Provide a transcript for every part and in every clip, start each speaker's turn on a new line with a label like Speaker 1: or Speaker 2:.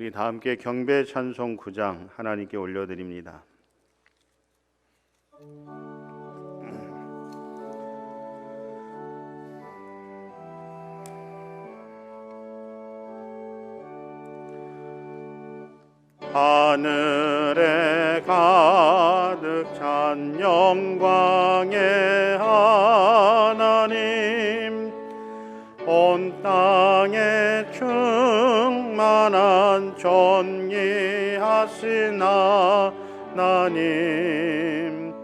Speaker 1: 우리 다 함께 경배 찬송 9장 하나님께 올려드립니다. 하늘에 가득 찬 영광의 하나님, 온 땅에 충만한 존귀하신 하나님,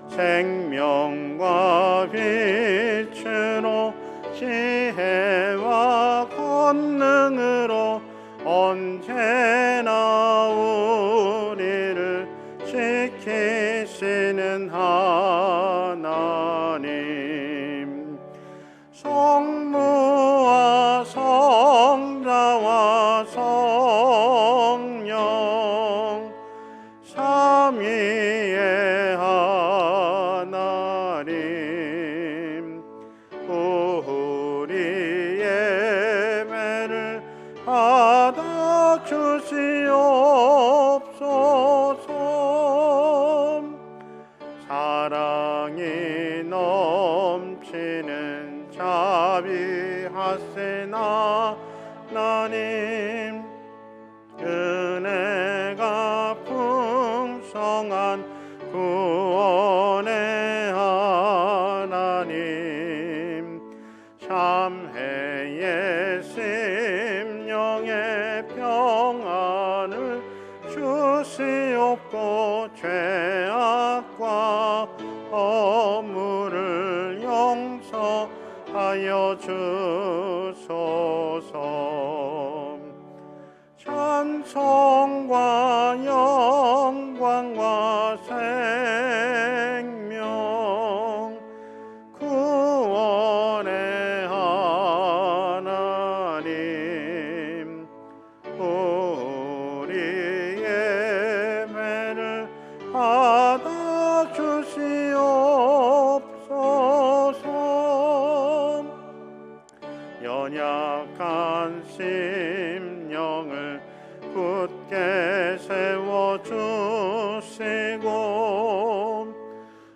Speaker 1: 생명과 빛으로 지혜와 권능으로 언제나 우리를 지키시는 하나님, 성부와 성자와 성령 삼위의 하나님, 우리 예배를 받아 주시옵소서. 사랑이 넘치는 자비하신 하나님, 은혜가 풍성한 구원의 하나님, 참회의 심령의 평안을 주시옵고 죄악과 허물을 용서하여 주소서. 찬송과 영광과 생명 구원의 하나님, 우리 예배를 받아 주시옵소서. 연약한 심령을 굳게 세워주시고,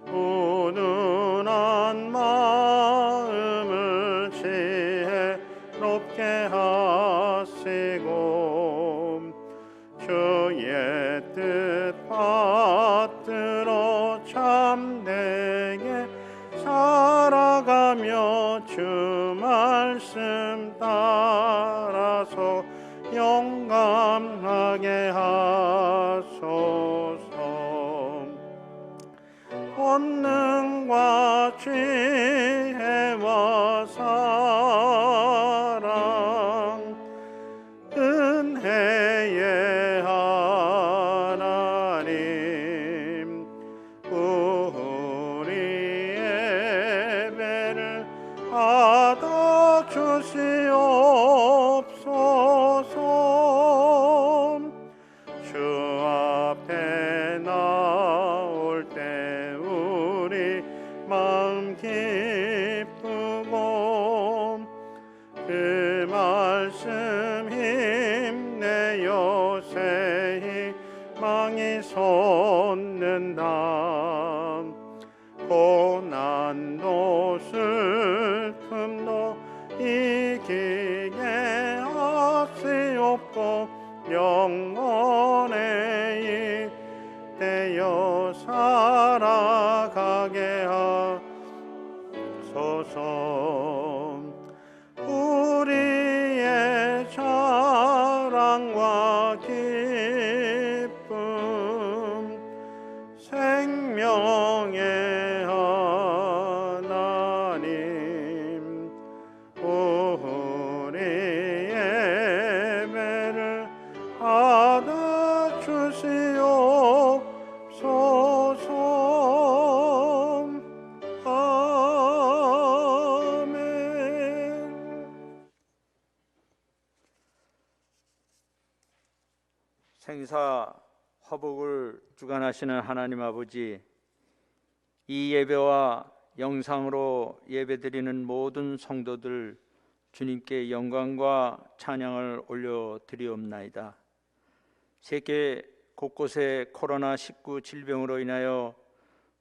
Speaker 1: 우둔한 마음을 지혜롭게 하시고, 주의 뜻 받들어 참되게 살아가며 주 말씀 따라서 용감하게 하소서. 권능과 지혜와 사랑 은혜의 하나님, 우리 예배를 받아 주시옵소서. 주 앞에 나올 때 우리 마음 기쁘고, 그 말씀 힘내어 새 희망이 솟는다. 고난도 슬픔도 이기게 하시옵고, 영원에 이되어 살아가게 하소서. 우리의 자랑과 기쁨, 생명의 하나님, 우리 예배를 받아 주시옵소서. 아멘.
Speaker 2: 생사 화복을 주관하시는 하나님 아버지, 이 예배와 영상으로 예배드리는 모든 성도들 주님께 영광과 찬양을 올려드리옵나이다. 세계 곳곳에 코로나19 질병으로 인하여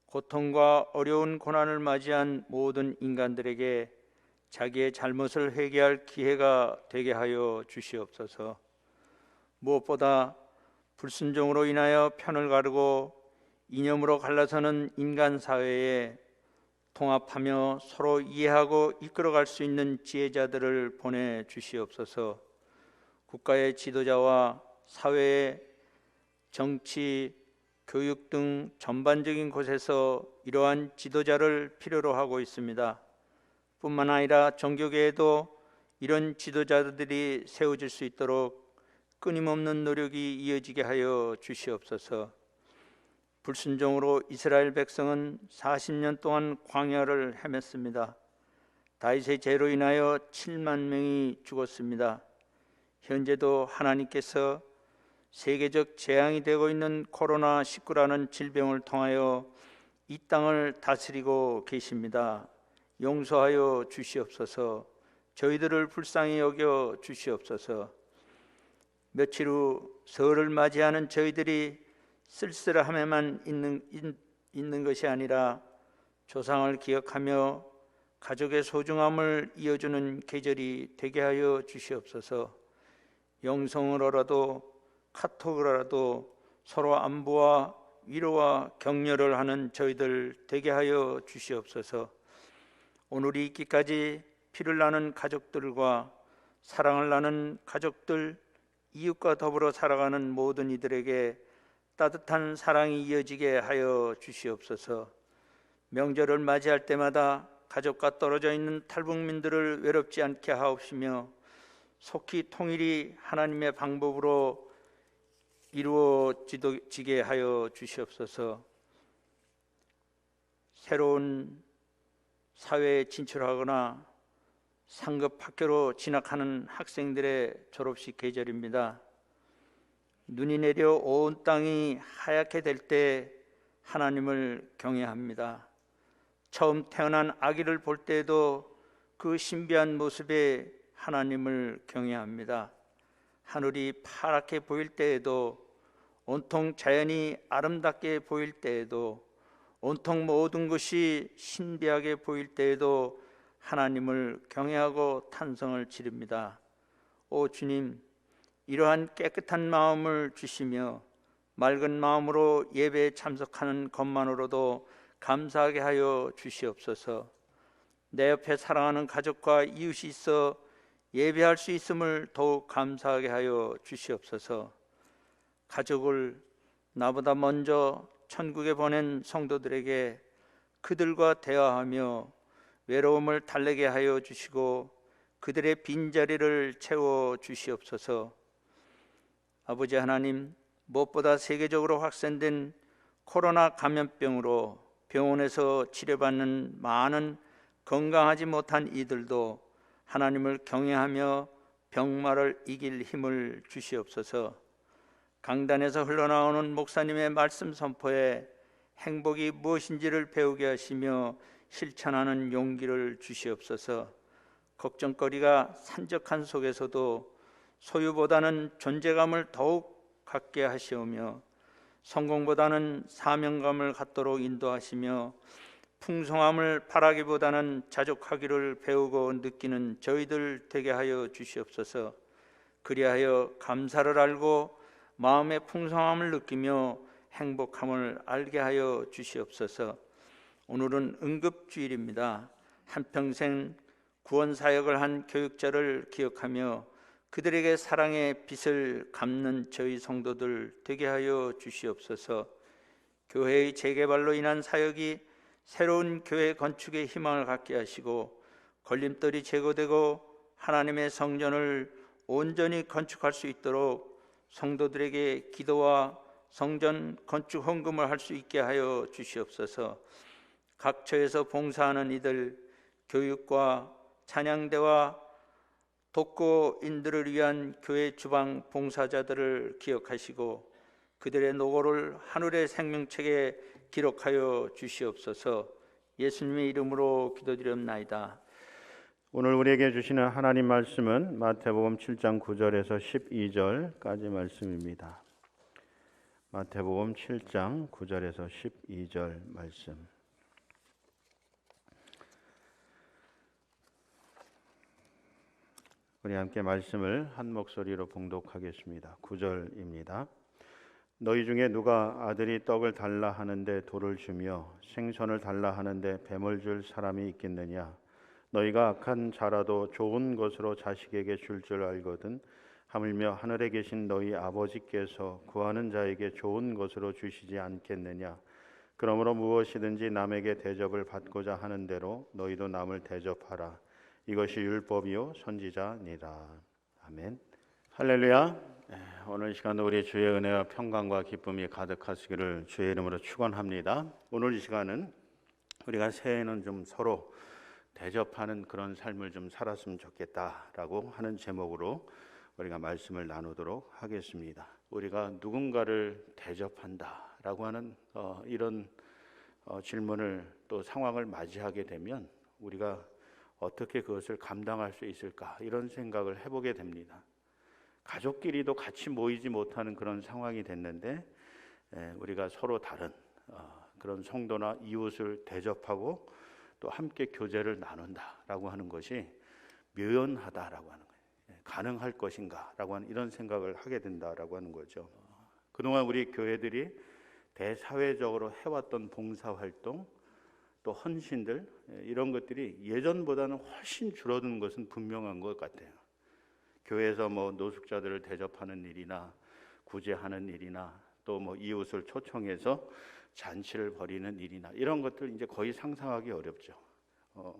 Speaker 2: 고통과 어려운 고난을 맞이한 모든 인간들에게 자기의 잘못을 회개할 기회가 되게 하여 주시옵소서. 무엇보다 불순종으로 인하여 편을 가르고 이념으로 갈라서는 인간 사회에 통합하며 서로 이해하고 이끌어갈 수 있는 지혜자들을 보내 주시옵소서. 국가의 지도자와 사회의 정치, 교육 등 전반적인 곳에서 이러한 지도자를 필요로 하고 있습니다. 뿐만 아니라 종교계에도 이런 지도자들이 세워질 수 있도록 끊임없는 노력이 이어지게 하여 주시옵소서. 불순종으로 이스라엘 백성은 40년 동안 광야를 헤맸습니다. 다윗의 죄로 인하여 7만 명이 죽었습니다. 현재도 하나님께서 세계적 재앙이 되고 있는 코로나19라는 질병을 통하여 이 땅을 다스리고 계십니다. 용서하여 주시옵소서. 저희들을 불쌍히 여겨 주시옵소서. 며칠 후 설을 맞이하는 저희들이 쓸쓸함에만 있는 것이 아니라 조상을 기억하며 가족의 소중함을 이어주는 계절이 되게 하여 주시옵소서. 영성으로라도 카톡으로라도 서로 안부와 위로와 격려를 하는 저희들 되게 하여 주시옵소서. 오늘이 있기까지 피를 나눈 가족들과 사랑을 나눈 가족들, 이웃과 더불어 살아가는 모든 이들에게 따뜻한 사랑이 이어지게 하여 주시옵소서. 명절을 맞이할 때마다 가족과 떨어져 있는 탈북민들을 외롭지 않게 하옵시며 속히 통일이 하나님의 방법으로 이루어지게 하여 주시옵소서. 새로운 사회에 진출하거나 상급 학교로 진학하는 학생들의 졸업식 계절입니다. 눈이 내려 온 땅이 하얗게 될 때 하나님을 경외합니다. 처음 태어난 아기를 볼 때에도 그 신비한 모습에 하나님을 경외합니다. 하늘이 파랗게 보일 때에도, 온통 자연이 아름답게 보일 때에도, 온통 모든 것이 신비하게 보일 때에도 하나님을 경외하고 탄성을 지릅니다. 오 주님, 이러한 깨끗한 마음을 주시며 맑은 마음으로 예배에 참석하는 것만으로도 감사하게 하여 주시옵소서. 내 옆에 사랑하는 가족과 이웃이 있어 예배할 수 있음을 더욱 감사하게 하여 주시옵소서. 가족을 나보다 먼저 천국에 보낸 성도들에게 그들과 대화하며 외로움을 달래게 하여 주시고 그들의 빈자리를 채워 주시옵소서. 아버지 하나님, 무엇보다 세계적으로 확산된 코로나 감염병으로 병원에서 치료받는 많은 건강하지 못한 이들도 하나님을 경외하며 병마를 이길 힘을 주시옵소서. 강단에서 흘러나오는 목사님의 말씀 선포에 행복이 무엇인지를 배우게 하시며 실천하는 용기를 주시옵소서. 걱정거리가 산적한 속에서도 소유보다는 존재감을 더욱 갖게 하시오며 성공보다는 사명감을 갖도록 인도하시며 풍성함을 바라기보다는 자족하기를 배우고 느끼는 저희들 되게 하여 주시옵소서. 그리하여 감사를 알고 마음의 풍성함을 느끼며 행복함을 알게 하여 주시옵소서. 오늘은 응급주일입니다. 한평생 구원사역을 한 교육자를 기억하며 그들에게 사랑의 빚을 갚는 저희 성도들 되게 하여 주시옵소서. 교회의 재개발로 인한 사역이 새로운 교회 건축의 희망을 갖게 하시고 걸림돌이 제거되고 하나님의 성전을 온전히 건축할 수 있도록 성도들에게 기도와 성전 건축 헌금을 할 수 있게 하여 주시옵소서. 각 처에서 봉사하는 이들, 교육과 찬양대와 독거인들을 위한 교회 주방 봉사자들을 기억하시고 그들의 노고를 하늘의 생명책에 기록하여 주시옵소서. 예수님의 이름으로 기도드렸나이다.
Speaker 1: 오늘 우리에게 주시는 하나님 말씀은 마태복음 7장 9절에서 12절까지 말씀입니다. 마태복음 7장 9절에서 12절 말씀. 우리 함께 말씀을 한 목소리로 봉독하겠습니다. 9절입니다. 너희 중에 누가 아들이 떡을 달라 하는데 돌을 주며 생선을 달라 하는데 뱀을 줄 사람이 있겠느냐? 너희가 악한 자라도 좋은 것으로 자식에게 줄 줄 알거든 하물며 하늘에 계신 너희 아버지께서 구하는 자에게 좋은 것으로 주시지 않겠느냐? 그러므로 무엇이든지 남에게 대접을 받고자 하는 대로 너희도 남을 대접하라. 이것이 율법이요 선지자니라. 아멘. 할렐루야. 오늘 시간 우리 주의 은혜와 평강과 기쁨이 가득하시기를 주의 이름으로 축원합니다. 오늘 이 시간은 우리가 새해에는 좀 서로 대접하는 그런 삶을 좀 살았으면 좋겠다라고 하는 제목으로 우리가 말씀을 나누도록 하겠습니다. 우리가 누군가를 대접한다라고 하는 이런 질문을 또 상황을 맞이하게 되면 우리가 어떻게 그것을 감당할 수 있을까 이런 생각을 해보게 됩니다. 가족끼리도 같이 모이지 못하는 그런 상황이 됐는데 우리가 서로 다른 그런 성도나 이웃을 대접하고 또 함께 교제를 나눈다라고 하는 것이 묘연하다라고 하는 거예요. 가능할 것인가라고 하는 이런 생각을 하게 된다라고 하는 거죠. 그동안 우리 교회들이 대사회적으로 해왔던 봉사활동 또 헌신들 이런 것들이 예전보다는 훨씬 줄어든 것은 분명한 것 같아요. 교회에서 뭐 노숙자들을 대접하는 일이나 구제하는 일이나 또 뭐 이웃을 초청해서 잔치를 벌이는 일이나 이런 것들 이제 거의 상상하기 어렵죠.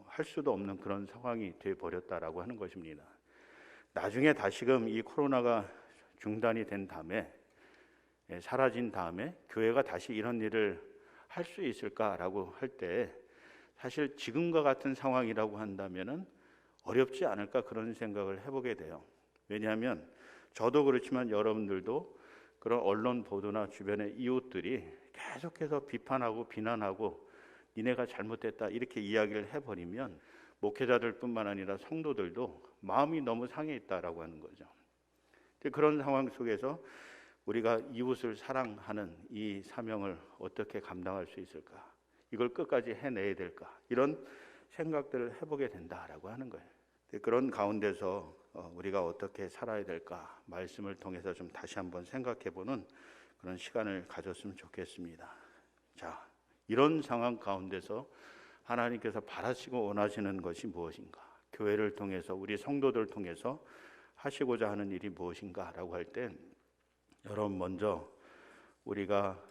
Speaker 1: 할 수도 없는 그런 상황이 돼 버렸다라고 하는 것입니다. 나중에 다시금 이 코로나가 중단이 된 다음에 사라진 다음에 교회가 다시 이런 일을 할 수 있을까라고 할 때 사실 지금과 같은 상황이라고 한다면은 어렵지 않을까 그런 생각을 해보게 돼요. 왜냐하면 저도 그렇지만 여러분들도 그런 언론 보도나 주변의 이웃들이 계속해서 비판하고 비난하고 니네가 잘못됐다 이렇게 이야기를 해버리면 목회자들뿐만 아니라 성도들도 마음이 너무 상해 있다라고 하는 거죠. 그런 상황 속에서 우리가 이웃을 사랑하는 이 사명을 어떻게 감당할 수 있을까? 이걸 끝까지 해내야 될까? 이런 생각들을 해보게 된다라고 하는 거예요. 그런 가운데서 우리가 어떻게 살아야 될까? 말씀을 통해서 좀 다시 한번 생각해보는 그런 시간을 가졌으면 좋겠습니다. 자, 이런 상황 가운데서 하나님께서 바라시고 원하시는 것이 무엇인가? 교회를 통해서 우리 성도들 통해서 하시고자 하는 일이 무엇인가라고 할 때 여러분 먼저 우리가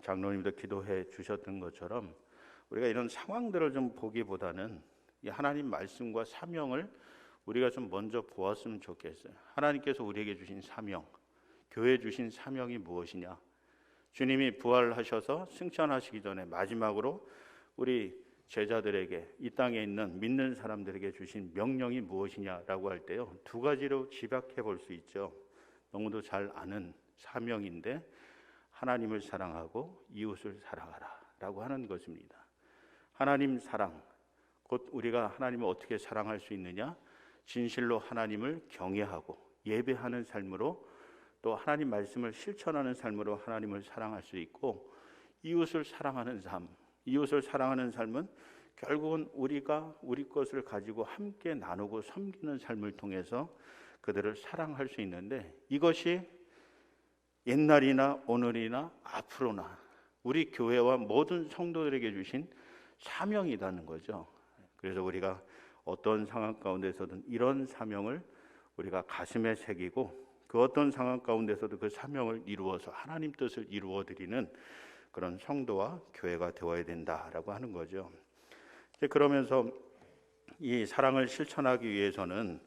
Speaker 1: 장로님도 기도해 주셨던 것처럼 우리가 이런 상황들을 좀 보기보다는 이 하나님 말씀과 사명을 우리가 좀 먼저 보았으면 좋겠어요. 하나님께서 우리에게 주신 사명, 교회 주신 사명이 무엇이냐? 주님이 부활하셔서 승천하시기 전에 마지막으로 우리 제자들에게 이 땅에 있는 믿는 사람들에게 주신 명령이 무엇이냐라고 할 때요. 두 가지로 집약해 볼 수 있죠. 너무도 잘 아는 사명인데 하나님을 사랑하고 이웃을 사랑하라 라고 하는 것입니다. 하나님 사랑, 곧 우리가 하나님을 어떻게 사랑할 수 있느냐? 진실로 하나님을 경외하고 예배하는 삶으로 또 하나님 말씀을 실천하는 삶으로 하나님을 사랑할 수 있고 이웃을 사랑하는 삶, 이웃을 사랑하는 삶은 결국은 우리가 우리 것을 가지고 함께 나누고 섬기는 삶을 통해서 그들을 사랑할 수 있는데 이것이 옛날이나 오늘이나 앞으로나 우리 교회와 모든 성도들에게 주신 사명이라는 거죠. 그래서 우리가 어떤 상황 가운데서든 이런 사명을 우리가 가슴에 새기고 그 어떤 상황 가운데서도 그 사명을 이루어서 하나님 뜻을 이루어드리는 그런 성도와 교회가 되어야 된다라고 하는 거죠. 그러면서 이 사랑을 실천하기 위해서는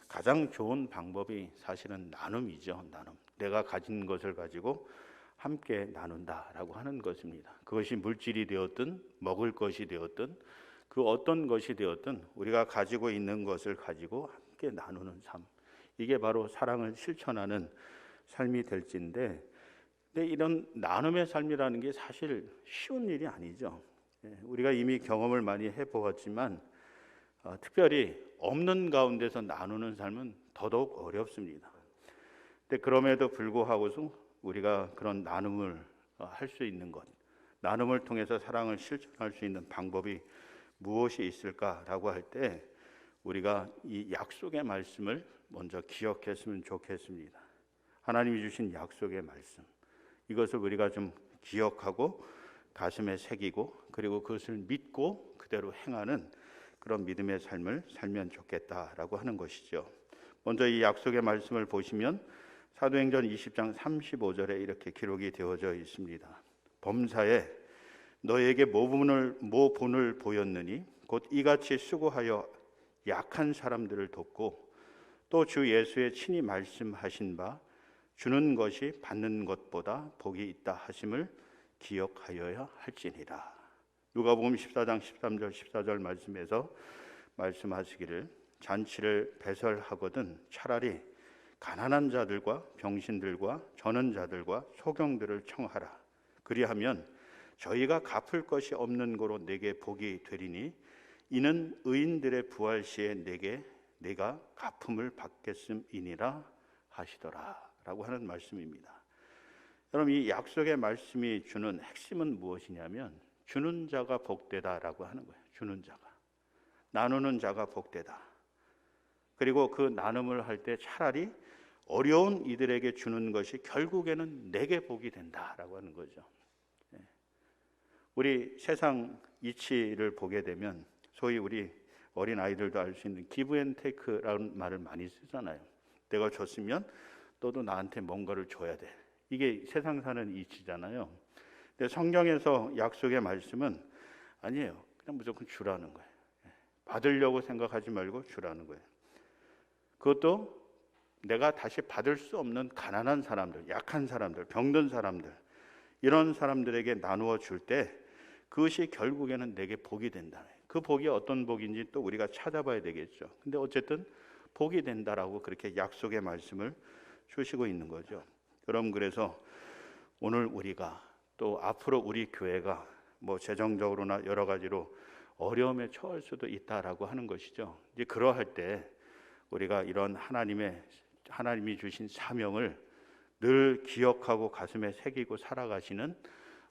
Speaker 1: 가장 좋은 방법이 사실은 나눔이죠. 나눔. 내가 가진 것을 가지고 함께 나눈다라고 하는 것입니다. 그것이 물질이 되었든 먹을 것이 되었든 그 어떤 것이 되었든 우리가 가지고 있는 것을 가지고 함께 나누는 삶. 이게 바로 사랑을 실천하는 삶이 될진데 근데 이런 나눔의 삶이라는 게 사실 쉬운 일이 아니죠. 우리가 이미 경험을 많이 해보았지만 특별히 없는 가운데서 나누는 삶은 더더욱 어렵습니다. 근데 그럼에도 불구하고 우리가 그런 나눔을 할 수 있는 것, 나눔을 통해서 사랑을 실천할 수 있는 방법이 무엇이 있을까라고 할 때 우리가 이 약속의 말씀을 먼저 기억했으면 좋겠습니다. 하나님이 주신 약속의 말씀, 이것을 우리가 좀 기억하고 가슴에 새기고 그리고 그것을 믿고 그대로 행하는 그런 믿음의 삶을 살면 좋겠다라고 하는 것이죠. 먼저 이 약속의 말씀을 보시면 사도행전 20장 35절에 이렇게 기록이 되어져 있습니다. 범사에 너에게 모본을 보였느니 곧 이같이 수고하여 약한 사람들을 돕고 또 주 예수의 친히 말씀하신 바 주는 것이 받는 것보다 복이 있다 하심을 기억하여야 할지니라. 누가복음 14장 13절 14절 말씀에서 말씀하시기를 잔치를 배설하거든 차라리 가난한 자들과 병신들과 저는 자들과 소경들을 청하라. 그리하면 저희가 갚을 것이 없는 고로 내게 복이 되리니 이는 의인들의 부활 시에 내가 갚음을 받겠음이니라 하시더라 라고 하는 말씀입니다. 여러분, 이 약속의 말씀이 주는 핵심은 무엇이냐면 주는 자가 복되다라고 하는 거예요. 주는 자가, 나누는 자가 복되다. 그리고 그 나눔을 할 때 차라리 어려운 이들에게 주는 것이 결국에는 내게 복이 된다라고 하는 거죠. 우리 세상 이치를 보게 되면 소위 우리 어린 아이들도 알 수 있는 기브 앤 테이크라는 말을 많이 쓰잖아요. 내가 줬으면 너도 나한테 뭔가를 줘야 돼. 이게 세상 사는 이치잖아요. 근데 성경에서 약속의 말씀은 아니에요. 그냥 무조건 주라는 거예요. 받으려고 생각하지 말고 주라는 거예요. 그것도 내가 다시 받을 수 없는 가난한 사람들, 약한 사람들, 병든 사람들, 이런 사람들에게 나누어 줄 때 그것이 결국에는 내게 복이 된다. 그 복이 어떤 복인지 또 우리가 찾아봐야 되겠죠. 근데 어쨌든 복이 된다라고 그렇게 약속의 말씀을 주시고 있는 거죠. 여러분, 그래서 오늘 우리가 또 앞으로 우리 교회가 뭐 재정적으로나 여러 가지로 어려움에 처할 수도 있다라고 하는 것이죠. 이제 그러할 때 우리가 이런 하나님이 주신 사명을 늘 기억하고 가슴에 새기고 살아가시는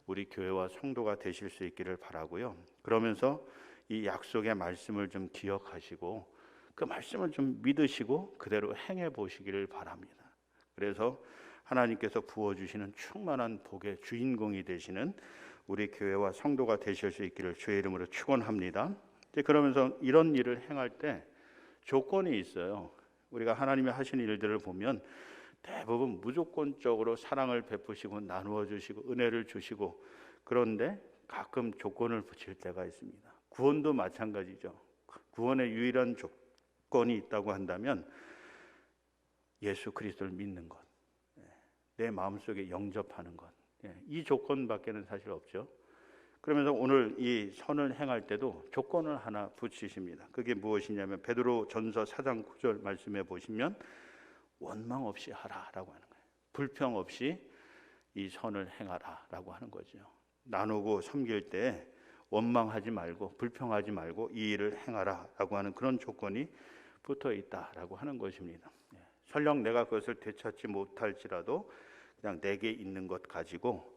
Speaker 1: 우리 교회와 성도가 되실 수 있기를 바라고요. 그러면서 이 약속의 말씀을 좀 기억하시고 그 말씀을 좀 믿으시고 그대로 행해 보시기를 바랍니다. 그래서 하나님께서 부어주시는 충만한 복의 주인공이 되시는 우리 교회와 성도가 되실 수 있기를 주의 이름으로 축원합니다. 이제 그러면서 이런 일을 행할 때 조건이 있어요. 우리가 하나님이 하신 일들을 보면 대부분 무조건적으로 사랑을 베푸시고 나누어 주시고 은혜를 주시고, 그런데 가끔 조건을 붙일 때가 있습니다. 구원도 마찬가지죠. 구원의 유일한 조건이 있다고 한다면 예수 그리스도를 믿는 것, 내 마음속에 영접하는 것, 이 조건밖에는 사실 없죠. 그러면서 오늘 이 선을 행할 때도 조건을 하나 붙이십니다. 그게 무엇이냐면 베드로전서 4장 9절 말씀에 보시면 원망 없이 하라라고 하는 거예요. 불평 없이 이 선을 행하라라고 하는 거죠. 나누고 섬길 때 원망하지 말고 불평하지 말고 이 일을 행하라라고 하는 그런 조건이 붙어 있다라고 하는 것입니다. 설령 내가 그것을 되찾지 못할지라도 그냥 내게 있는 것 가지고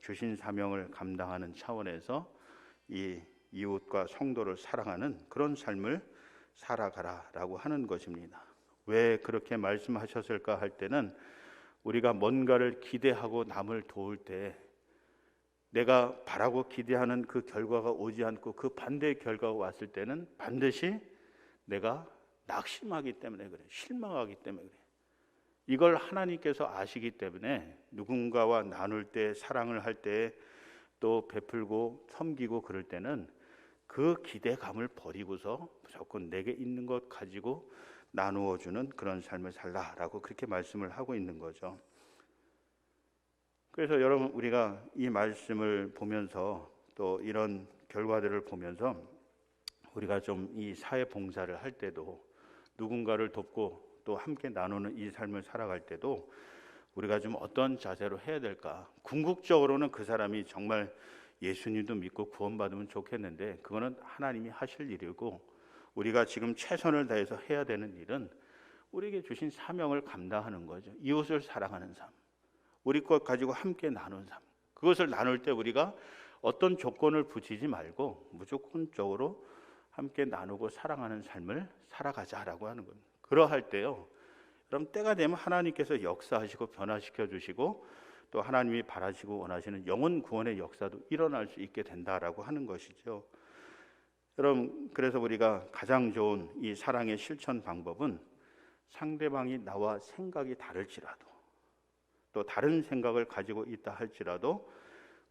Speaker 1: 주신 사명을 감당하는 차원에서 이 이웃과 성도를 사랑하는 그런 삶을 살아가라라고 하는 것입니다. 왜 그렇게 말씀하셨을까 할 때는 우리가 뭔가를 기대하고 남을 도울 때 내가 바라고 기대하는 그 결과가 오지 않고 그 반대의 결과가 왔을 때는 반드시 내가 낙심하기 때문에 그래, 실망하기 때문에 그래. 이걸 하나님께서 아시기 때문에 누군가와 나눌 때, 사랑을 할 때, 또 베풀고 섬기고 그럴 때는 그 기대감을 버리고서 무조건 내게 있는 것 가지고 나누어 주는 그런 삶을 살라라고 그렇게 말씀을 하고 있는 거죠. 그래서 여러분, 우리가 이 말씀을 보면서 또 이런 결과들을 보면서 우리가 좀 이 사회 봉사를 할 때도 누군가를 돕고 또 함께 나누는 이 삶을 살아갈 때도 우리가 좀 어떤 자세로 해야 될까? 궁극적으로는 그 사람이 정말 예수님도 믿고 구원받으면 좋겠는데 그거는 하나님이 하실 일이고, 우리가 지금 최선을 다해서 해야 되는 일은 우리에게 주신 사명을 감당하는 거죠. 이웃을 사랑하는 삶, 우리 것 가지고 함께 나눈 삶. 그것을 나눌 때 우리가 어떤 조건을 붙이지 말고 무조건적으로 함께 나누고 사랑하는 삶을 살아가자라고 하는 겁니다. 그러할 때요, 그럼 때가 되면 하나님께서 역사하시고 변화시켜 주시고 또 하나님이 바라시고 원하시는 영혼 구원의 역사도 일어날 수 있게 된다라고 하는 것이죠. 여러분, 그래서 우리가 가장 좋은 이 사랑의 실천 방법은 상대방이 나와 생각이 다를지라도 또 다른 생각을 가지고 있다 할지라도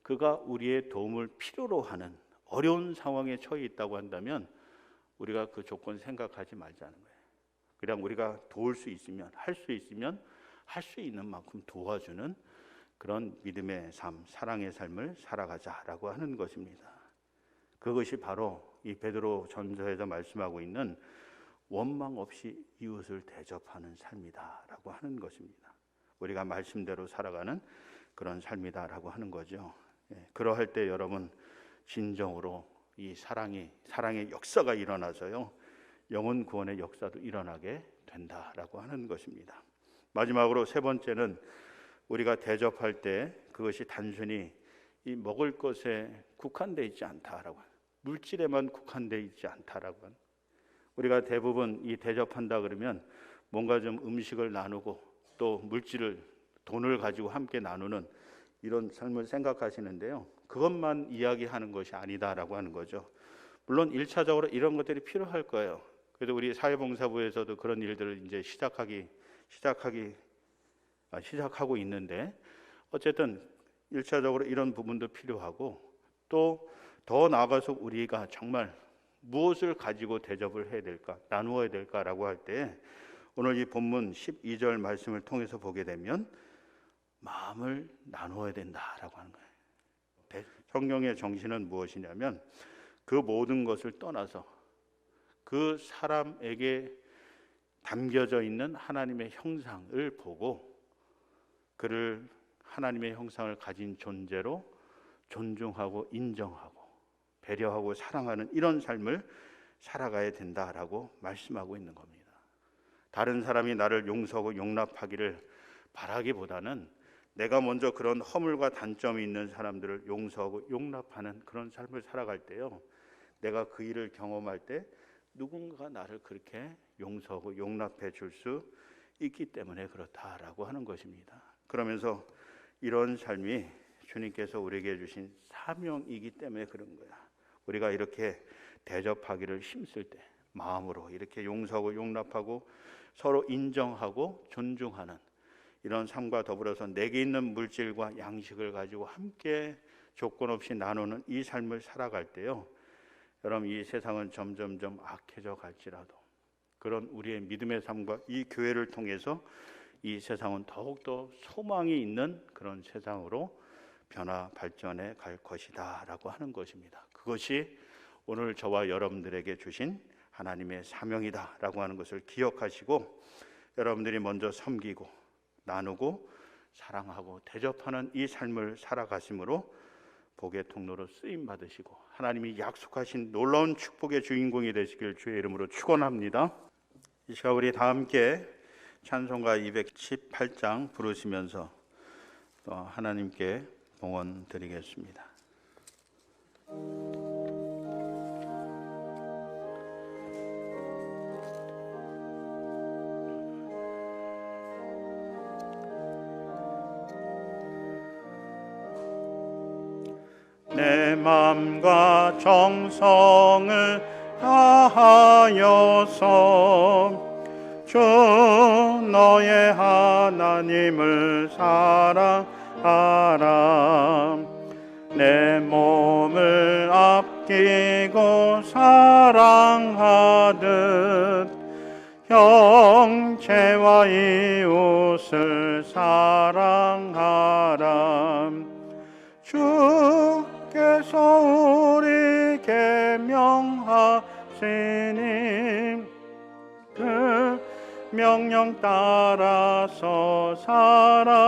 Speaker 1: 그가 우리의 도움을 필요로 하는 어려운 상황에 처해 있다고 한다면 우리가 그 조건 생각하지 말자는 거예요. 그냥 우리가 도울 수 있으면 할 수 있는 만큼 도와주는 그런 믿음의 삶, 사랑의 삶을 살아가자라고 하는 것입니다. 그것이 바로 이 베드로 전서에서 말씀하고 있는 원망 없이 이웃을 대접하는 삶이다라고 하는 것입니다. 우리가 말씀대로 살아가는 그런 삶이다라고 하는 거죠. 그러할 때 여러분 진정으로 이 사랑의 역사가 일어나서요, 영혼 구원의 역사도 일어나게 된다라고 하는 것입니다. 마지막으로 세 번째는 우리가 대접할 때 그것이 단순히 이 먹을 것에 국한되어 있지 않다라고, 물질에만 국한되어 있지 않다라고. 우리가 대부분 이 대접한다 그러면 뭔가 좀 음식을 나누고 또 물질을, 돈을 가지고 함께 나누는 이런 삶을 생각하시는데요, 그것만 이야기하는 것이 아니다라고 하는 거죠. 물론 1차적으로 이런 것들이 필요할 거예요. 그래서 우리 사회봉사부에서도 그런 일들을 이제 시작하고 있는데, 어쨌든 1차적으로 이런 부분도 필요하고 또 더 나아가서 우리가 정말 무엇을 가지고 대접을 해야 될까, 나누어야 될까라고 할 때 오늘 이 본문 12절 말씀을 통해서 보게 되면 마음을 나누어야 된다라고 하는 거예요. 성경의 정신은 무엇이냐면 그 모든 것을 떠나서 그 사람에게 담겨져 있는 하나님의 형상을 보고 그를 하나님의 형상을 가진 존재로 존중하고 인정하고 배려하고 사랑하는 이런 삶을 살아가야 된다라고 말씀하고 있는 겁니다. 다른 사람이 나를 용서하고 용납하기를 바라기보다는 내가 먼저 그런 허물과 단점이 있는 사람들을 용서하고 용납하는 그런 삶을 살아갈 때요, 내가 그 일을 경험할 때 누군가 나를 그렇게 용서하고 용납해 줄 수 있기 때문에 그렇다라고 하는 것입니다. 그러면서 이런 삶이 주님께서 우리에게 주신 사명이기 때문에 그런 거야. 우리가 이렇게 대접하기를 힘쓸 때 마음으로 이렇게 용서하고 용납하고 서로 인정하고 존중하는 이런 삶과 더불어서 내게 있는 물질과 양식을 가지고 함께 조건 없이 나누는 이 삶을 살아갈 때요, 여러분 이 세상은 점점점 악해져 갈지라도 그런 우리의 믿음의 삶과 이 교회를 통해서 이 세상은 더욱더 소망이 있는 그런 세상으로 변화 발전해 갈 것이다 라고 하는 것입니다. 그것이 오늘 저와 여러분들에게 주신 하나님의 사명이다 라고 하는 것을 기억하시고 여러분들이 먼저 섬기고 나누고 사랑하고 대접하는 이 삶을 살아가심으로 복의 통로로 쓰임 받으시고 하나님이 약속하신 놀라운 축복의 주인공이 되시길 주의 이름으로 축원합니다. 이 시간 우리 다 함께 찬송가 218장 부르시면서 또 하나님께 봉헌 드리겠습니다. 내 맘과 정성을 다하여서 주 너의 하나님을 사랑하라. 내 몸을 아끼고 사랑하듯 형제와 이웃을 사랑하라. 주께서 우리에게 명하시니 그 명령 따라서 살아가리.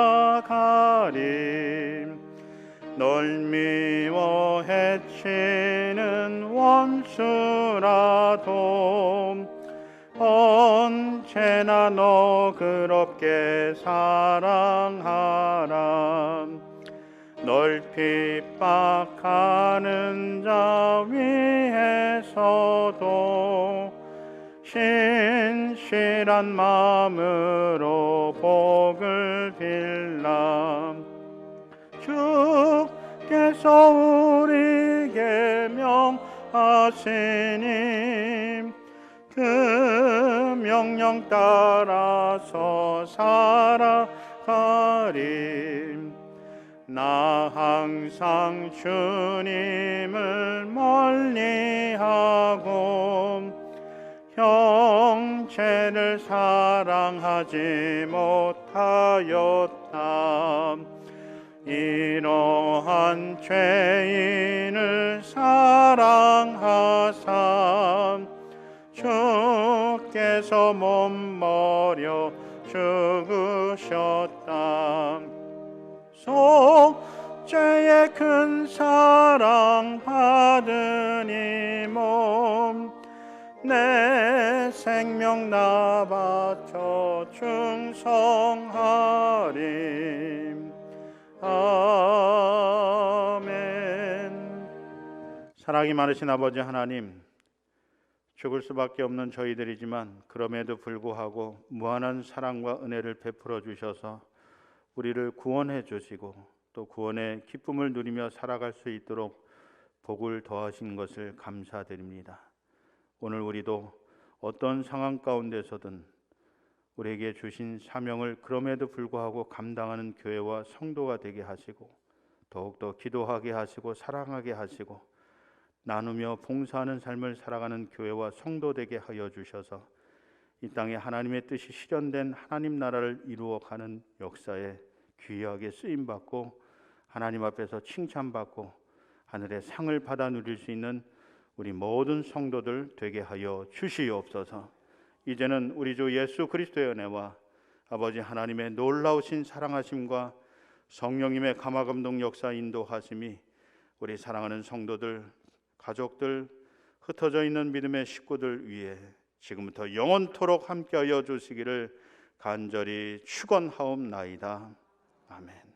Speaker 1: 널 미워 해치는 원수라도 언제나 언제나 너그럽게 사랑하라. 널 핍박하는 자 위에서도 신실한 마음으로 복을 빌라. 주께서 우리에게 명하시니 그 명령 따라서 살아가리. 나 항상 주님을 멀리하고 형제를 사랑하지 못하였다. 이러한 죄인을 사랑하사 주께서 몸버려 죽으셨다. 속죄의 큰 사랑 받은 이 몸 내 생명 나 바쳐 충성하리. 아멘. 사랑이 많으신 아버지 하나님, 죽을 수밖에 없는 저희들이지만 그럼에도 불구하고 무한한 사랑과 은혜를 베풀어 주셔서 우리를 구원해 주시고 또 구원의 기쁨을 누리며 살아갈 수 있도록 복을 더하신 것을 감사드립니다. 오늘 우리도 어떤 상황 가운데서든 우리에게 주신 사명을 그럼에도 불구하고 감당하는 교회와 성도가 되게 하시고 더욱더 기도하게 하시고 사랑하게 하시고 나누며 봉사하는 삶을 살아가는 교회와 성도 되게 하여 주셔서 이 땅에 하나님의 뜻이 실현된 하나님 나라를 이루어가는 역사에 귀하게 쓰임받고 하나님 앞에서 칭찬받고 하늘의 상을 받아 누릴 수 있는 우리 모든 성도들 되게 하여 주시옵소서. 이제는 우리 주 예수 그리스도의 은혜와 아버지 하나님의 놀라우신 사랑하심과 성령님의 감화감동 역사 인도하심이 우리 사랑하는 성도들, 가족들, 흩어져 있는 믿음의 식구들 위해 지금부터 영원토록 함께하여 주시기를 간절히 축원하옵나이다. 아멘.